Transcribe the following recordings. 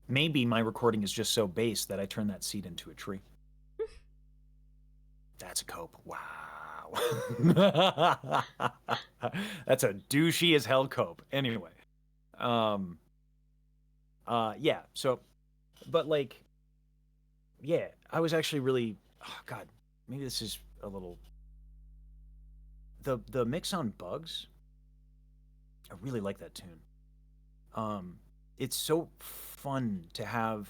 maybe my recording is just so bass that I turn that seed into a tree. That's a cope. Wow. That's a douchey as hell cope. Anyway. Um yeah, so but like yeah, I was actually really oh god, maybe this is a little the mix on Bugs. I really like that tune. Um it's so fun to have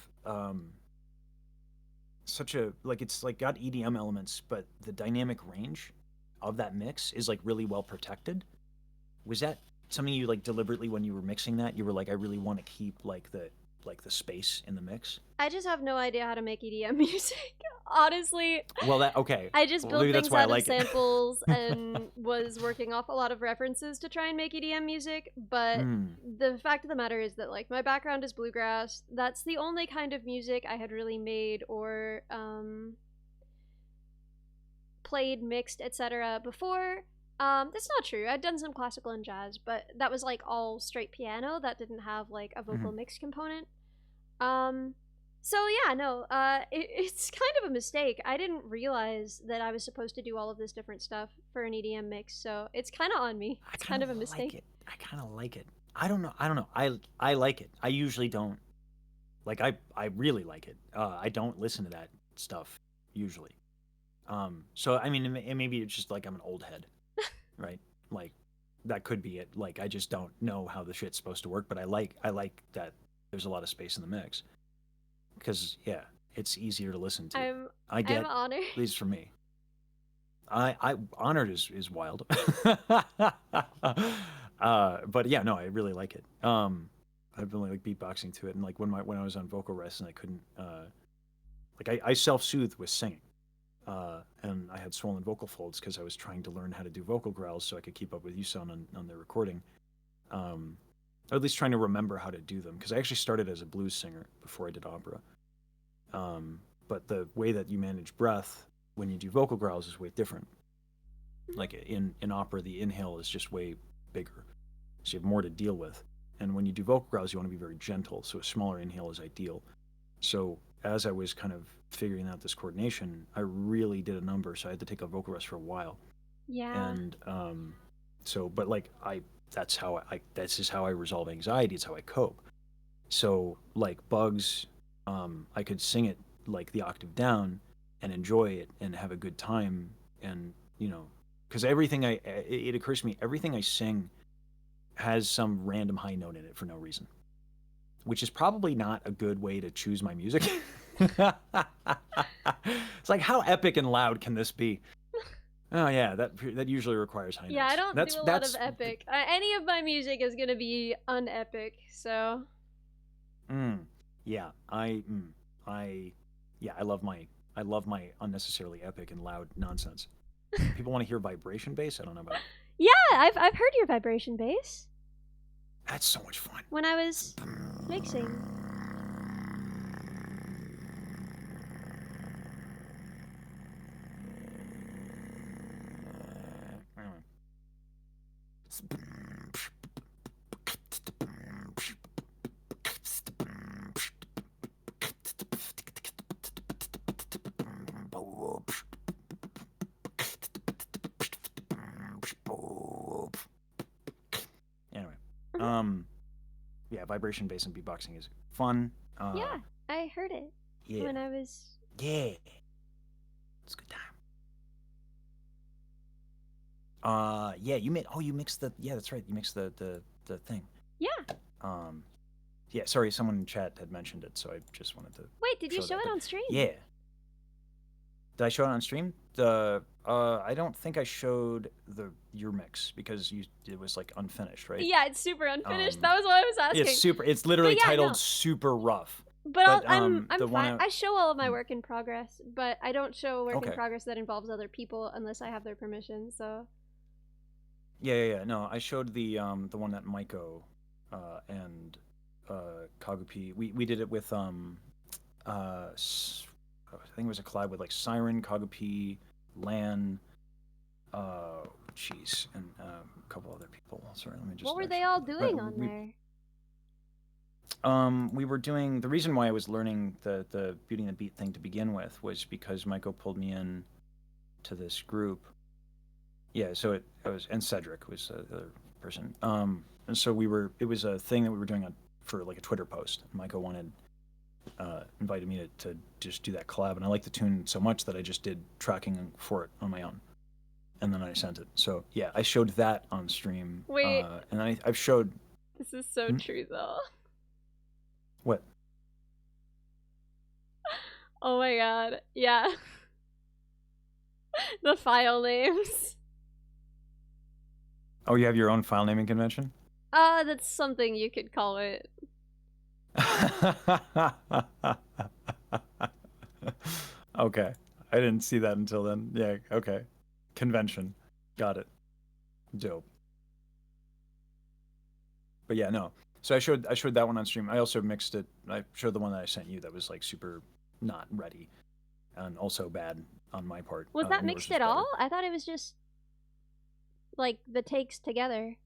such a like it's like got EDM elements, but the dynamic range of that mix is like really well protected. Was that something you like deliberately when you were mixing that? You were like, I really want to keep like the space in the mix. I just have no idea how to make EDM music. Honestly, Well, that okay. I just Well, built maybe that's things why I out of like it. samples and was working off a lot of references to try and make EDM music. But mm, the fact of the matter is that, like, my background is bluegrass. That's the only kind of music I had really made or played, mixed, etc. before. That's not true. I'd done some classical and jazz, but that was like all straight piano. That didn't have like a vocal mm. mix component. Um, so yeah, no, it's kind of a mistake. I didn't realize that I was supposed to do all of this different stuff for an EDM mix, so it's kind of on me. I It's kind kind of of a like mistake. it. I kind of like it. I don't know. I don't know. I like it. I usually don't like. I really like it. I don't listen to that stuff usually. So I mean, maybe it's just like I'm an old head, right? Like that could be it. Like I just don't know how the shit's supposed to work, but I like that there's a lot of space in the mix because yeah, it's easier to listen to. I'm I I'm get, honored. at least for me. I honored is wild. But yeah, no, I really like it. I've been like beatboxing to it, and like when I was on vocal rest and I couldn't like I self soothed with singing. And I had swollen vocal folds because I was trying to learn how to do vocal growls so I could keep up with Yuson on their recording. Or at least trying to remember how to do them because I actually started as a blues singer before I did opera. But the way that you manage breath when you do vocal growls is way different. Like in opera, the inhale is just way bigger, so you have more to deal with. And when you do vocal growls, you want to be very gentle, so a smaller inhale is ideal. So as I was kind of figuring out this coordination, I really did a number. So I had to take a vocal rest for a while, Yeah. and so but like that's how I that's just how I resolve anxiety. It's how I cope. So like Bugs, I could sing it like the octave down and enjoy it and have a good time, and because everything it occurs to me everything I sing has some random high note in it for no reason, which is probably not a good way to choose my music. It's like how epic and loud can this be? Oh yeah, that usually requires high Yeah, I notes. don't do That's a lot of that's epic. Any of my music is gonna be unepic, so. mm, yeah. I yeah. I love my unnecessarily epic and loud nonsense. People want to hear vibration bass. I don't know about. Yeah, I've heard your vibration bass That's so much fun. when I was mixing. Anyway, Mhm. um, yeah, vibration bass and beatboxing is fun. Yeah, I heard it Yeah, when I was. yeah, it's a good time. Yeah, you mixed the yeah, that's right. You mixed the thing. Yeah. Um, yeah, sorry, someone in chat had mentioned it, so I just wanted to Wait, did you show show that. it But on stream? yeah, did I show it on stream? I don't think I showed the your mix because it was like unfinished, right? Yeah, it's super unfinished. Um, That was what I was it's asking. super. It's But literally yeah, titled no. super rough. But But I'm the one fine. I I show all of my mm, work in progress, but I don't show a work in okay, progress that involves other people unless I have their permission. So. yeah. No, I showed the one that Maiko, and Kagupi. We did it with I think it was a collab with like Siren, Kagupi, Lan, jeez, and a couple other people. Sorry, let me What just were they actually all pull that. doing on there? We were doing the reason why I was learning the Beauty and the Beat thing to begin with was because Maiko pulled me in to this group. Yeah, so I was, and Cedric was the other person. And so it was a thing that we were doing for like a Twitter post. Maiko invited me to just do that collab, and I liked the tune so much that I just did tracking for it on my own, and then I sent it. So yeah, I showed that on stream. Wait. And then I've showed. This is so true, though. What? Oh my god. Yeah. The file names. Oh, you have your own file naming convention? That's something you could call it. Okay. I didn't see that until then. Yeah, okay. Convention. Got it. Dope. But yeah, no. So I showed that one on stream. I also mixed it. I showed the one that I sent you that was like super not ready and also bad on my part. Was that mixed at all? I thought it was just like the takes together.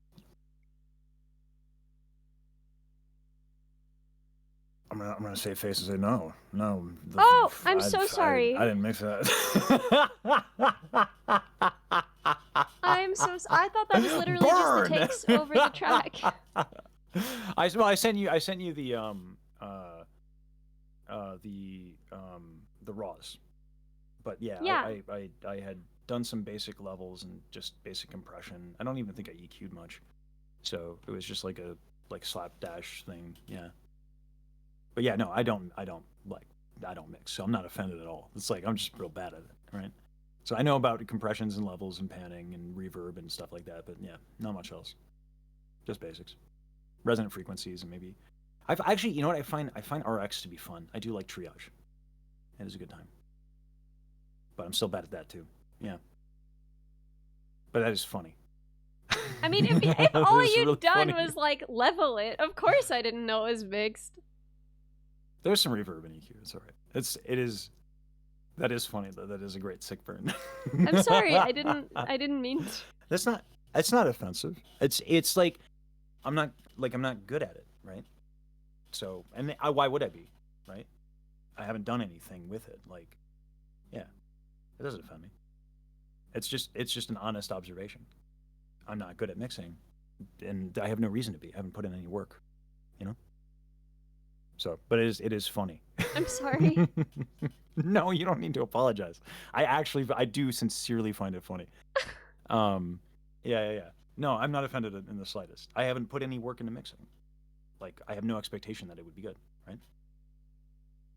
I'm gonna save face and say no. I'm so sorry. I didn't mix that. I thought that was literally just the takes over the track. I sent you the raws, but yeah. I had done some basic levels and just basic compression. I don't even think I EQ'd much, so it was just like a slapdash thing. Yeah. But yeah, no, I don't mix, so I'm not offended at all. It's like I'm just real bad at it, right? So I know about compressions and levels and panning and reverb and stuff like that, but yeah, not much else. Just basics, resonant frequencies, and maybe. I've actually, you know what I find RX to be fun. I do like triage. It is a good time. But I'm still bad at that too. Yeah. But that is funny. I mean, if all you'd really done was like level it, of course I didn't know it was mixed. There's some reverb in EQ. It's all right. That is funny though. That is a great sick burn. I'm sorry. I didn't mean to. That's not offensive. It's like I'm not good at it, right? So, and why would I be, right? I haven't done anything with it. Like, yeah, it doesn't offend me. It's just an honest observation. I'm not good at mixing, and I have no reason to be. I haven't put in any work, you know. So, but it is funny. I'm sorry. No, you don't need to apologize. I do sincerely find it funny. Yeah. No, I'm not offended in the slightest. I haven't put any work into mixing. Like, I have no expectation that it would be good, right?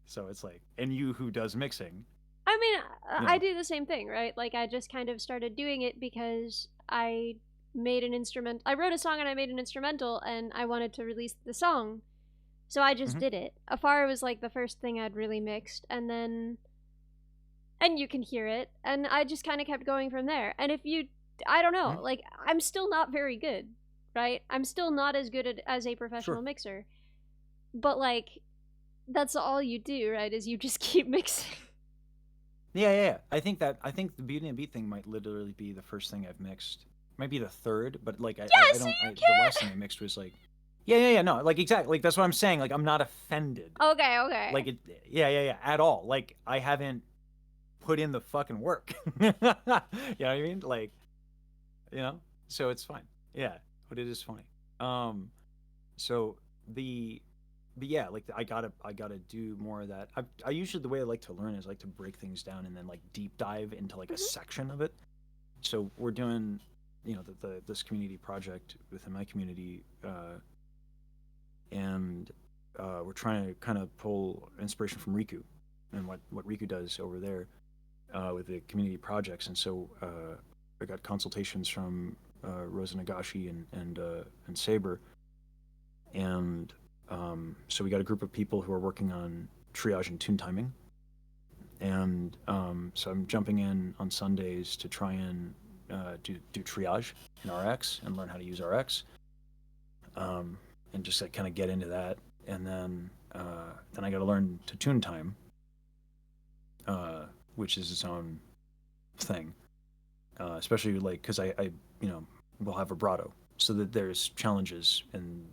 So it's like, and you who does mixing. I mean, I do the same thing, right? Like, I just kind of started doing it because I wrote a song and I made an instrumental and I wanted to release the song. So I just did it. Afar was like the first thing I'd really mixed, and you can hear it, and I just kind of kept going from there. And I don't know, like, I'm still not very good, right? I'm still not as good as a professional mixer. But like, that's all you do, right? Is you just keep mixing. Yeah. I think the Beauty and Beat thing might literally be the first thing I've mixed. Might be the third, but like the last thing I mixed was like. Yeah, no, like exactly, like that's what I'm saying. Like I'm not offended. Okay. Like yeah, at all. Like I haven't put in the fucking work. You know what I mean? Like, you know, so it's fine. Yeah, but it is funny. But yeah, like I gotta do more of that. I usually the way I like to learn is like to break things down and then like deep dive into like a section of it. So we're doing, you know, this community project within my community. And we're trying to kind of pull inspiration from Riku and what Riku does over there with the community projects. And so I got consultations from Rosa Nagashi and Saber. And so we got a group of people who are working on triage and tune timing. And so I'm jumping in on Sundays to try and do triage in RX and learn how to use RX. And just like kind of get into that, and then I got to learn to tune time, which is its own thing. Especially like because I will have vibrato, so that there's challenges in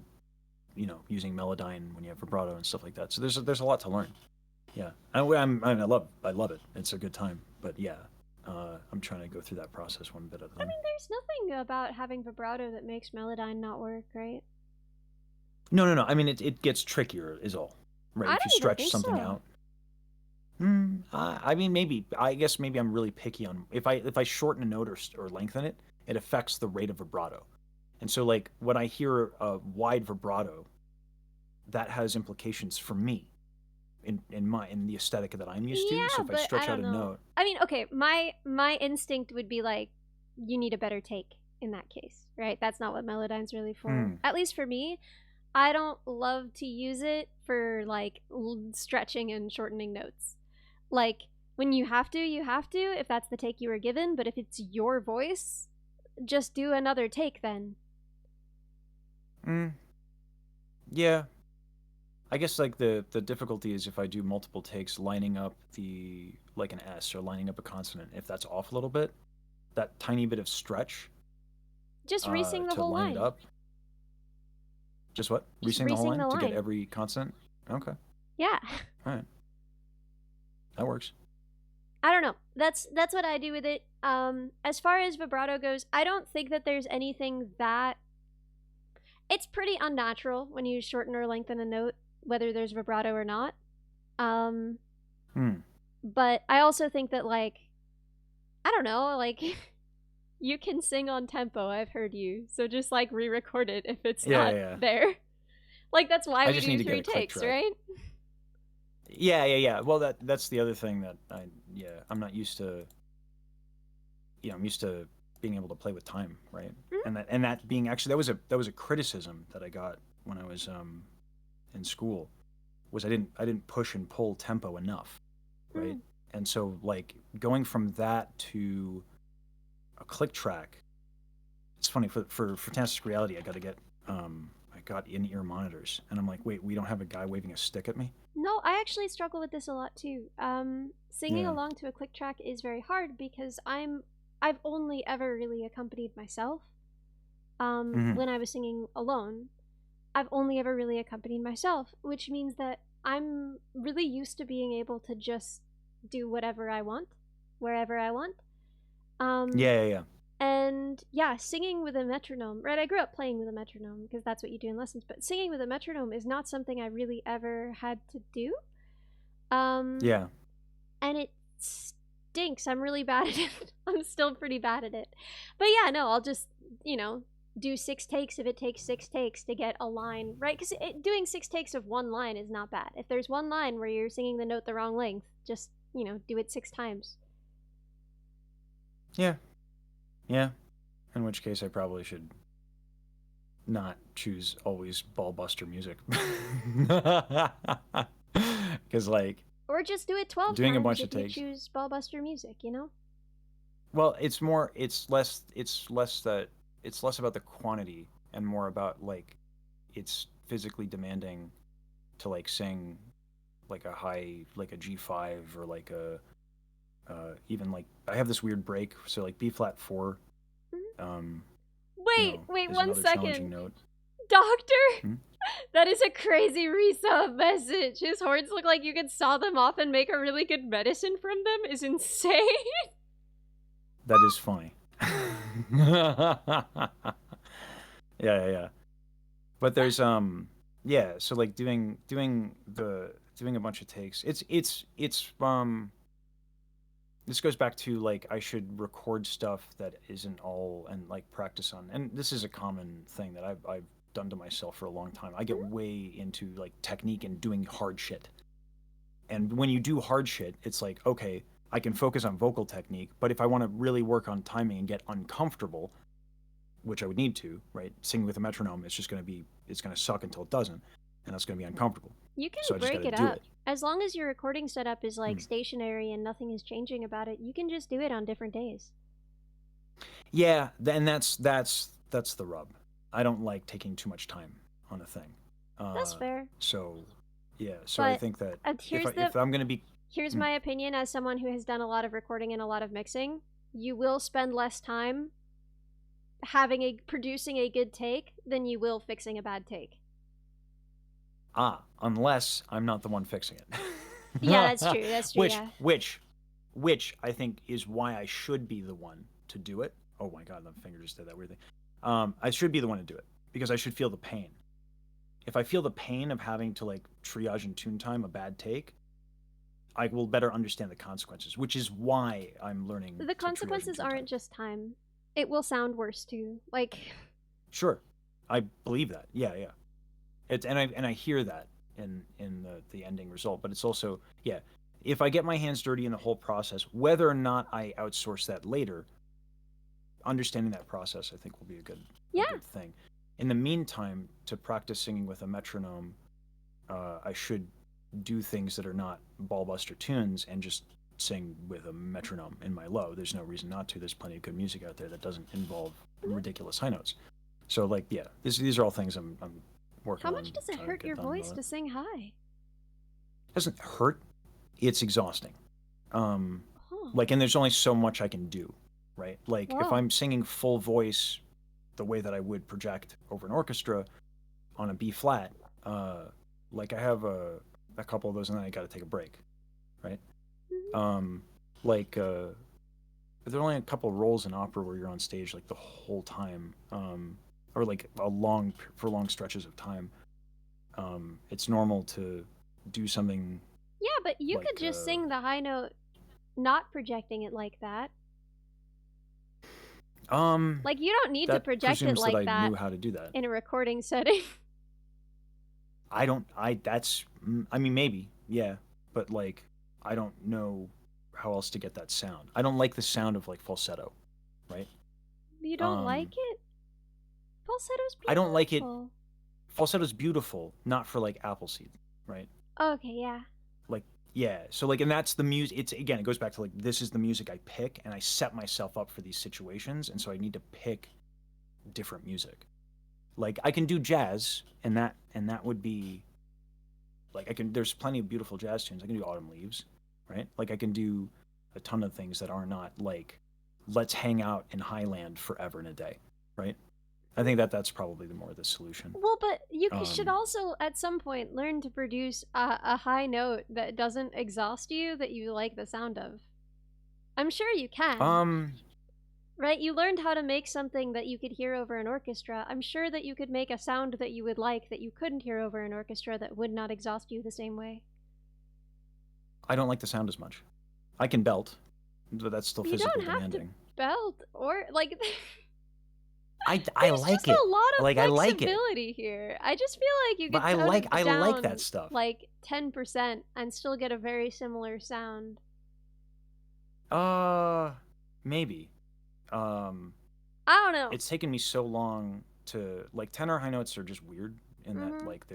using Melodyne when you have vibrato and stuff like that. So there's a lot to learn. Yeah, I love it. It's a good time. But yeah, I'm trying to go through that process one bit at a time. I mean, there's nothing about having vibrato that makes Melodyne not work, right? No. I mean, it gets trickier, is all. Right? I If you don't even stretch think something so. out. I mean, maybe. I guess maybe I'm really picky on if I shorten a note or lengthen it, it affects the rate of vibrato. And so, like when I hear a wide vibrato, that has implications for me in the aesthetic that I'm used to. So Yeah, if I but I stretch out don't a know. note, I mean, okay, my instinct would be like, you need a better take in that case, right? That's not what Melodyne's really for. At least for me, I don't love to use it for like stretching and shortening notes. Like when you have to, you have to if that's the take you were given, but if it's your voice, just do another take then. yeah. I guess like the difficulty is if I do multiple takes lining up like an S or lining up a consonant, if that's off a little bit, that tiny bit of stretch Just re-sing the to whole line it line. up. Just what? Just Re-sing the whole re-sing line the to get line. every consonant? Okay. Yeah. All right. That works. I don't know. That's what I do with it. As far as vibrato goes, I don't think that there's anything that it's pretty unnatural when you shorten or lengthen a note, whether there's vibrato or not. But I also think that like I don't know, like you can sing on tempo, I've heard you. So just like re-record it if it's not there. Like that's why I we just need do to 3 get a click takes, track. right? Yeah. Well, that's the other thing that I'm not used to. I'm used to being able to play with time, right? And that being actually that was a criticism that I got when I was in school, was I didn't push and pull tempo enough, right? And so like going from that to a click track, it's funny for Fantastic Reality I got in-ear monitors, and I'm like, wait, we don't have a guy waving a stick at me? No, I actually struggle with this a lot too. Singing along to a click track is very hard because I've only ever really accompanied myself. When I was singing alone, I've only ever really accompanied myself, which means that I'm really used to being able to just do whatever I want, wherever I want. Yeah. And yeah, singing with a metronome, right? I grew up playing with a metronome because that's what you do in lessons, but singing with a metronome is not something I really ever had to do. Yeah. And it stinks. I'm really bad at it. I'm still pretty bad at it. But yeah, no, I'll just, do 6 takes if it takes 6 takes to get a line, right? Because doing 6 takes of one line is not bad. If there's one line where you're singing the note the wrong length, just, do it 6 times. Yeah. In which case I probably should not choose always ballbuster music. Because like, or just do it 12 doing times a bunch if of takes. You choose ballbuster music, Well, it's less about the quantity and more about like it's physically demanding to like sing like a high, like a G5 or like a even like I have this weird break, so like B flat 4. Wait, 1 second. Note. Doctor? That is a crazy resub message. His horns look like you could saw them off and make a really good medicine from them is insane. That is funny. Yeah. But there's so like doing a bunch of takes. It's this goes back to like I should record stuff that isn't all and like practice on. And this is a common thing that I've done to myself for a long time. I get way into like technique and doing hard shit. And when you do hard shit, it's like, okay, I can focus on vocal technique, but if I want to really work on timing and get uncomfortable, which I would need to, right? Singing with a metronome, it's going to suck until it doesn't, and that's going to be uncomfortable. You can break it up. As long as your recording setup is like stationary and nothing is changing about it, you can just do it on different days. Yeah, and that's the rub. I don't like taking too much time on a thing. That's fair. So, yeah. So I think that if I'm going to be... Here's my opinion as someone who has done a lot of recording and a lot of mixing. You will spend less time producing a good take than you will fixing a bad take. Unless I'm not the one fixing it. Yeah, that's true. That's true. which Yeah. which I think is why I should be the one to do it. Oh my god, the finger just did that weird thing. I should be the one to do it because I should feel the pain. If I feel the pain of having to like triage in tune time a bad take, I will better understand the consequences, which is why I'm learning. The consequences aren't just time. It will sound worse too. Like, sure, I believe that. Yeah, yeah. And I hear that in the ending result, but it's also, yeah, if I get my hands dirty in the whole process, whether or not I outsource that later, understanding that process I think will be a good thing. In the meantime, to practice singing with a metronome, I should do things that are not ballbuster tunes and just sing with a metronome in my low. There's no reason not to. There's plenty of good music out there that doesn't involve ridiculous high notes. So like, yeah, these are all things I'm working on. How much does it hurt your voice to sing high? It doesn't hurt. It's exhausting. Like, and there's only so much I can do, right? Like, if I'm singing full voice the way that I would project over an orchestra on a B flat, like I have a couple of those and then I got to take a break, right? Like, there are only a couple of roles in opera where you're on stage like the whole time, or like for long stretches of time. It's normal to do something. Yeah, but you could just sing the high note, not projecting it like that. Like, you don't need to project it like that. I knew how to do that in a recording setting. I mean, maybe, yeah, but like, I don't know how else to get that sound. I don't like the sound of like falsetto, right? You don't like it? Falsetto's beautiful. I don't like it. Falsetto's beautiful, not for like Appleseed, right? Okay, yeah. Like, yeah, so like, and that's the music. It's, again, it goes back to like, this is the music I pick, and I set myself up for these situations, and so I need to pick different music. Like, I can do jazz, and that would be like, there's plenty of beautiful jazz tunes. I can do Autumn Leaves, right? Like, I can do a ton of things that are not like, let's hang out in Highland forever in a day, right? I think that's probably the solution. Well, but you should also at some point learn to produce a high note that doesn't exhaust you, that you like the sound of. I'm sure you can. Right? You learned how to make something that you could hear over an orchestra. I'm sure that you could make a sound that you would like that you couldn't hear over an orchestra that would not exhaust you the same way. I don't like the sound as much. I can belt, but that's still physically demanding. You don't have to belt or like. I like it. There's just a lot of like, flexibility here. I just feel like you could I like that stuff. Like 10% and still get a very similar sound. Maybe. I don't know. It's taken me so long to, like, tenor high notes are just weird in that like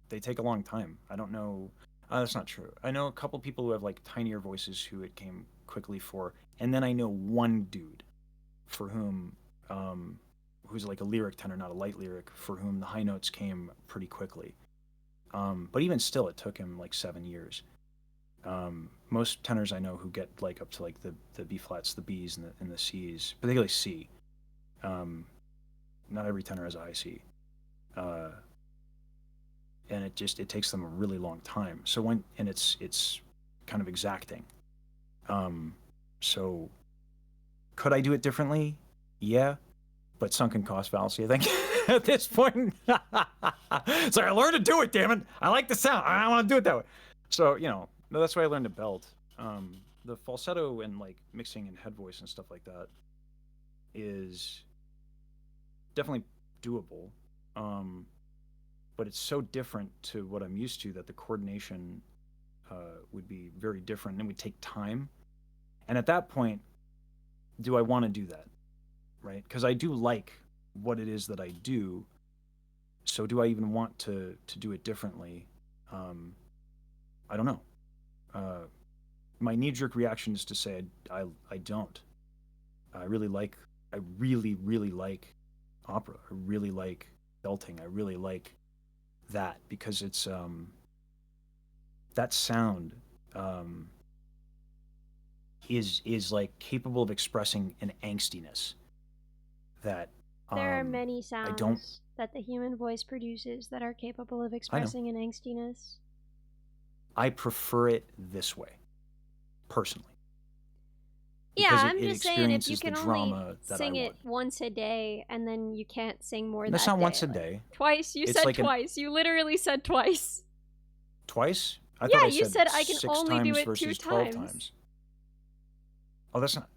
they take a long time. I don't know. That's not true. I know a couple people who have like tinier voices who it came quickly for, and then I know one dude for whom who's like a lyric tenor, not a light lyric, for whom the high notes came pretty quickly. But even still, it took him like 7 years. Most tenors I know who get like up to like the B flats, the Bs, and the Cs, particularly C. Not every tenor has a high C, and it takes them a really long time. So it's kind of exacting. So could I do it differently? Yeah, but sunken cost fallacy, I think, at this point. So I learned to do it, damn it. I like the sound. I want to do it that way. So, that's why I learned to belt. The falsetto and like mixing and head voice and stuff like that is definitely doable. But it's so different to what I'm used to that the coordination would be very different and it would take time. And at that point, do I want to do that? Right? Because I do like what it is that I do. So do I even want to do it differently? I don't know. My knee-jerk reaction is to say I don't. I really like opera. I really like belting. I really like that because it's that sound is like capable of expressing an angstiness that There are many I sounds don't. that the human voice produces that are capable of I know. expressing an angstiness. I prefer it this way, personally, Yeah, because I'm it just saying if you experiences the can only drama that I sing it want. once a day and then you can't sing more That's that not day. once a like, day. Twice. You It's said like an twice. You literally said twice. twice. I Yeah, thought I you said said I can 6 only do times it 2 versus 12 times. times. Oh, that's not.